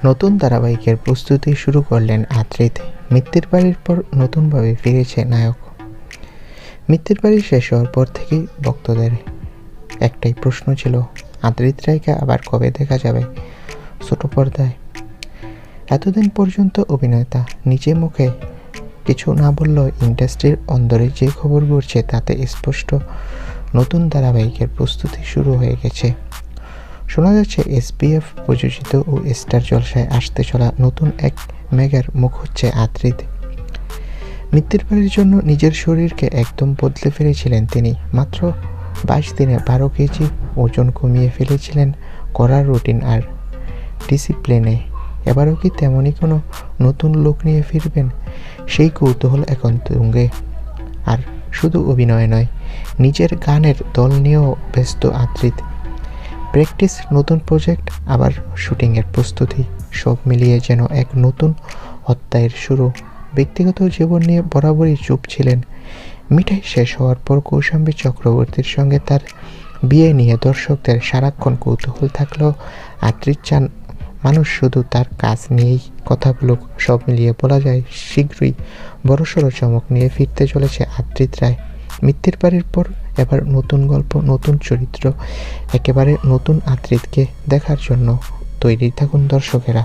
নতুন ধারাবাহিকের প্রস্তুতি শুরু করলেন আদ্রিত। মিত্তির বাড়ির পর নতুনভাবে ফিরেছে নায়ক। মিত্তির বাড়ি শেষ হওয়ার পর থেকেই ভক্তদের একটাই প্রশ্ন ছিল, আদ্রিত রায়কে আবার কবে দেখা যাবে ছোট পর্দায়। এতদিন পর্যন্ত অভিনেতা নিজে মুখে কিছু না বললেও ইন্ডাস্ট্রির অন্দরে যে খবর ঘুরছে তাতে স্পষ্ট নতুন ধারাবাহিকের প্রস্তুতি শুরু হয়ে গেছে। শোনা যাচ্ছে এসবিএফ প্রযোজিত ও স্টার জলসায় আসতে চলা নতুন এক মেগার মুখ হচ্ছে আদ্রিত। মিত্তির বাড়ির জন্য নিজের শরীরকে একদম বদলে ফেলেছিলেন তিনি। মাত্র 22 দিনে 12 কেজি ওজন কমিয়ে ফেলেছিলেন কড়া রুটিন আর ডিসিপ্লিনে। এবারও কি তেমনই কোনো নতুন লুক নিয়ে ফিরবেন? সেই কৌতূহল এখন তুঙ্গে। আর শুধু অভিনয় নয়, নিজের গানের দল নিয়েও ব্যস্ত আদ্রিত। প্র্যাকটিস, নতুন প্রজেক্ট, আবার শুটিংয়ের প্রস্তুতি, সব মিলিয়ে যেন এক নতুন অধ্যায়ের শুরু। ব্যক্তিগত জীবন নিয়ে বরাবরই চুপ ছিলেন। মিঠাই শেষ হওয়ার পর কৌশাম্বী চক্রবর্তীর সঙ্গে তার বিয়ে নিয়ে দর্শকদের সারাক্ষণ কৌতূহল থাকলেও আদ্রিত চান মানুষ শুধু তার কাজ নিয়েই কথা বলুক। সব মিলিয়ে বলা যায় শীঘ্রই বড়সড় চমক নিয়ে ফিরতে চলেছে আদ্রিত রায়। মিত্তির বাড়ির পর এবার নতুন গল্প, নতুন চরিত্র, একেবারে নতুন আদ্রিতকে দেখার জন্য তৈরি থাকুন দর্শকেরা।